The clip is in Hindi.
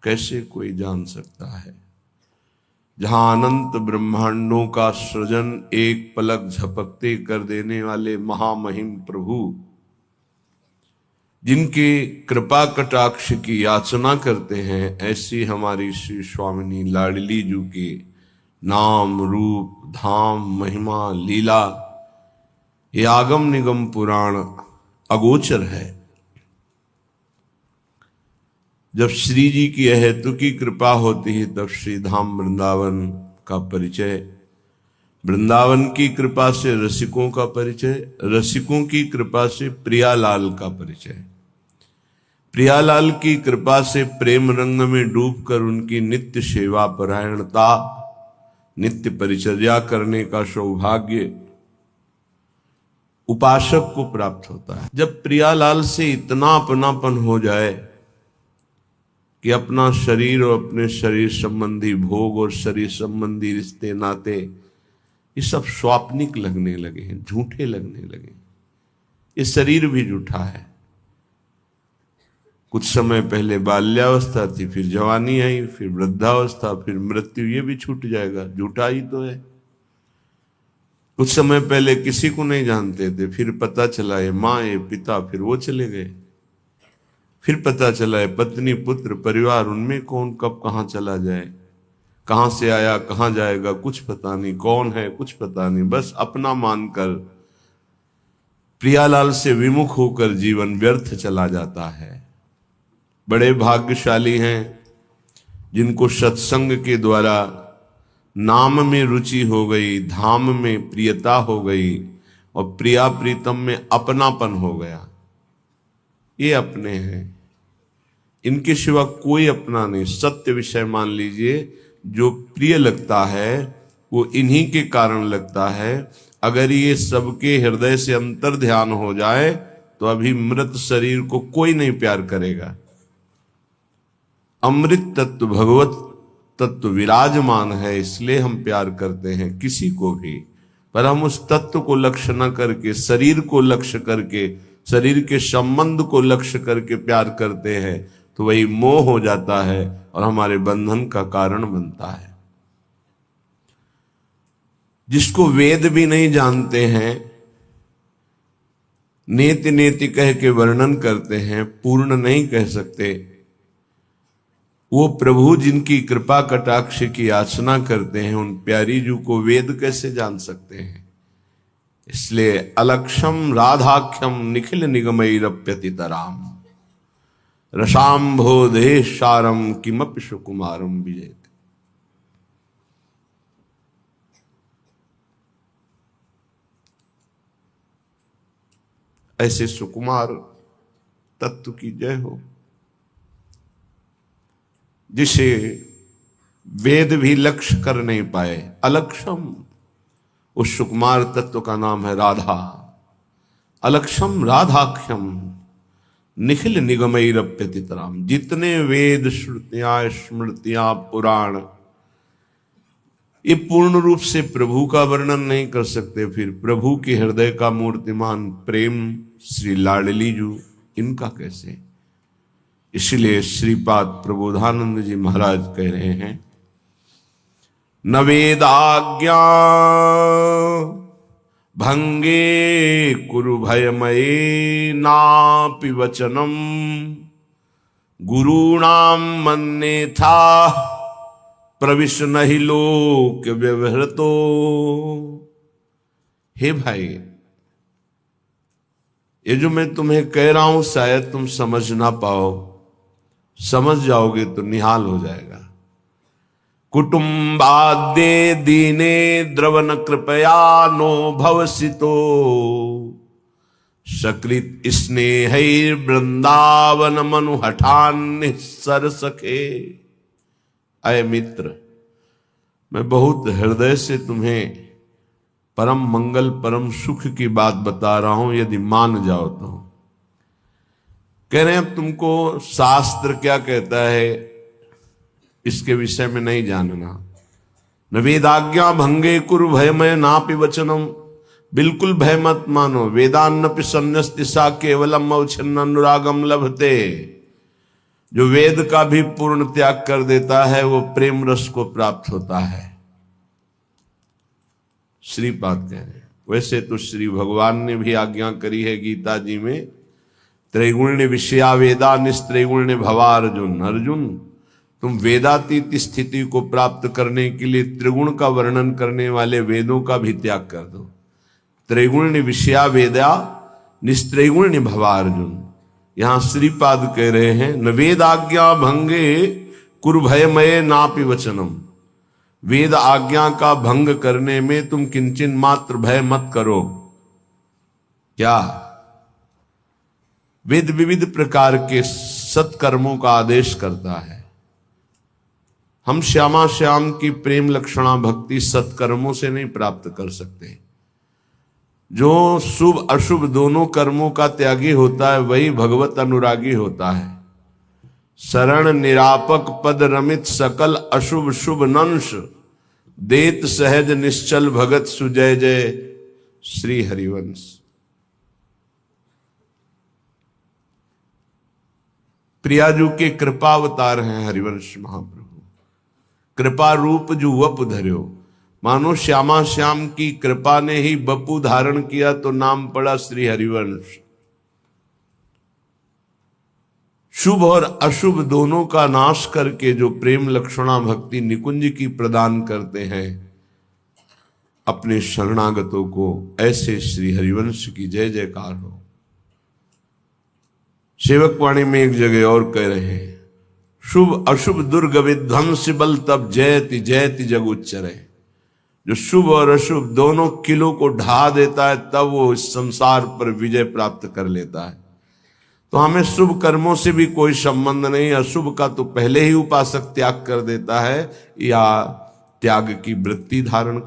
कैसे कोई जान सकता है। जहां अनंत ब्रह्मांडों का सृजन एक पलक झपकते कर देने वाले महामहिम प्रभु, जिनके कृपा कटाक्ष की याचना करते हैं, ऐसी हमारी श्री स्वामिनी लाडली जू के नाम रूप धाम महिमा लीला ये आगम निगम पुराण अगोचर है। जब श्री जी की अहेतु की कृपा होती है तब श्री धाम वृंदावन का परिचय, वृंदावन की कृपा से रसिकों का परिचय, रसिकों की कृपा से प्रियालाल का परिचय, प्रियालाल की कृपा से प्रेम रंग में डूबकर उनकी नित्य सेवा परायणता, नित्य परिचर्या करने का सौभाग्य उपासक को प्राप्त होता है। जब प्रियालाल से इतना अपनापन हो जाए कि अपना शरीर और अपने शरीर संबंधी भोग और शरीर संबंधी रिश्ते नाते ये सब स्वाप्निक लगने लगे हैं, झूठे लगने लगे। ये शरीर भी झूठा है। कुछ समय पहले बाल्यावस्था थी, फिर जवानी आई, फिर वृद्धावस्था, फिर मृत्यु, ये भी छूट जाएगा, झूठा ही तो है। कुछ समय पहले किसी को नहीं जानते थे, फिर पता चला ये माँ ये पिता, फिर वो चले गए, फिर पता चला है पत्नी पुत्र परिवार, उनमें कौन कब कहाँ चला जाए, कहाँ से आया कहाँ जाएगा कुछ पता नहीं, कौन है कुछ पता नहीं, बस अपना मानकर प्रियालाल से विमुख होकर जीवन व्यर्थ चला जाता है। बड़े भाग्यशाली हैं जिनको सत्संग के द्वारा नाम में रुचि हो गई, धाम में प्रियता हो गई और प्रिया प्रीतम में अपनापन हो गया। ये अपने हैं, इनके सिवा कोई अपना नहीं। सत्य विषय मान लीजिए, जो प्रिय लगता है वो इन्हीं के कारण लगता है। अगर ये सबके हृदय से अंतर ध्यान हो जाए तो अभी मृत शरीर को कोई नहीं प्यार करेगा। अमृत तत्व भगवत तत्व विराजमान है, इसलिए हम प्यार करते हैं किसी को भी, पर हम उस तत्व को लक्ष्य न करके, शरीर को लक्ष्य करके, शरीर के संबंध को लक्ष्य करके प्यार करते हैं तो वही मोह हो जाता है और हमारे बंधन का कारण बनता है। जिसको वेद भी नहीं जानते हैं, नेति नेति कह के वर्णन करते हैं, पूर्ण नहीं कह सकते, वो प्रभु जिनकी कृपा कटाक्ष की याचना करते हैं, उन प्यारी जू को वेद कैसे जान सकते हैं। इसलिए अलक्षम राधाख्यम निखिल निगमैरप्यतितराम रसाम्भोदेशारम किमपि सुकुमारम विजयते। ऐसे सुकुमार तत्व की जय हो, जिसे वेद भी लक्ष्य कर नहीं पाए। अलक्षम, उस सुकुमार तत्व का नाम है राधा। अलक्षम राधाख्यम निखिल निगमैरप्यतितराम। जितने वेद श्रुतियां स्मृतियां पुराण ये पूर्ण रूप से प्रभु का वर्णन नहीं कर सकते, फिर प्रभु के हृदय का मूर्तिमान प्रेम श्री लाडली जू, इनका कैसे। इसलिए श्रीपाद प्रबोधानंद जी महाराज कह रहे हैं, न वेदाज्ञा भंगे कुरु भयमये नापि वचनम गुरूणाम मन्येथा प्रविश नहि लोक व्यवहृतो। हे भाई, ये जो मैं तुम्हें कह रहा हूं शायद तुम समझ ना पाओ, समझ जाओगे तो निहाल हो जाएगा। कुटुंबाद्ये दीने द्रवन कृपया नो भवसितो सकृत स्नेहैर वृंदावन मनु हठान सर सखे। अय मित्र, मैं बहुत हृदय से तुम्हें परम मंगल परम सुख की बात बता रहा हूं, यदि मान जाओ तो। कह रहे हैं अब तुमको शास्त्र क्या कहता है इसके विषय में नहीं जानना। न वेदाज्ञा भंगे कुरु भयमय नापि वचनम, बिल्कुल भय मत मानो। वेदान्नपि सन्न्यस्ति सा केवलम अवच्छिन्न अनुरागम लभते। जो वेद का भी पूर्ण त्याग कर देता है वो प्रेम रस को प्राप्त होता है। श्रीपाद कह रहे हैं। वैसे तो श्री भगवान ने भी आज्ञा करी है गीता जी में, त्रैगुण्य विषया वेदा निस्त्रैगुण्य भवा अर्जुन। अर्जुन, तुम वेदातीत स्थिति को प्राप्त करने के लिए त्रिगुण का वर्णन करने वाले वेदों का भी त्याग कर दो। त्रैगुण्य विषया वेदा निस्त्रैगुण्य भवा अर्जुन। यहां श्रीपाद कह रहे हैं, न वेद आज्ञा भंगे कुरुभयमय नापि वचनम। वेद आज्ञा का भंग करने में तुम किंचन मात्र भय मत करो। क्या? वेद विविध प्रकार के सत्कर्मों का आदेश करता है। हम श्यामा श्याम की प्रेम लक्षणा भक्ति सत्कर्मों से नहीं प्राप्त कर सकते। जो शुभ अशुभ दोनों कर्मों का त्यागी होता है वही भगवत अनुरागी होता है। शरण निरापक पद रमित सकल अशुभ शुभ नंश, देत सहज निश्चल भगत सुजय जय श्री हरिवंश। प्रियाजू के कृपावतार हैं हरिवंश महाप्रभु। कृपा रूप जो वप धर्यो। मानो श्यामा श्याम की कृपा ने ही बपू धारण किया तो नाम पड़ा श्री हरिवंश। शुभ और अशुभ दोनों का नाश करके जो प्रेम लक्षणा भक्ति निकुंज की प्रदान करते हैं अपने शरणागतों को, ऐसे श्री हरिवंश की जय जयकार हो। सेवक वाणी में एक जगह और कह रहे हैं, शुभ अशुभ दुर्ग विध्वंस बल तब जयति जयति जग उच्चरे। जो शुभ और अशुभ दोनों किलों को ढा देता है तब वो इस संसार पर विजय प्राप्त कर लेता है। तो हमें शुभ कर्मों से भी कोई संबंध नहीं। अशुभ का तो पहले ही उपासक त्याग कर देता है या त्याग की वृत्ति धारण कर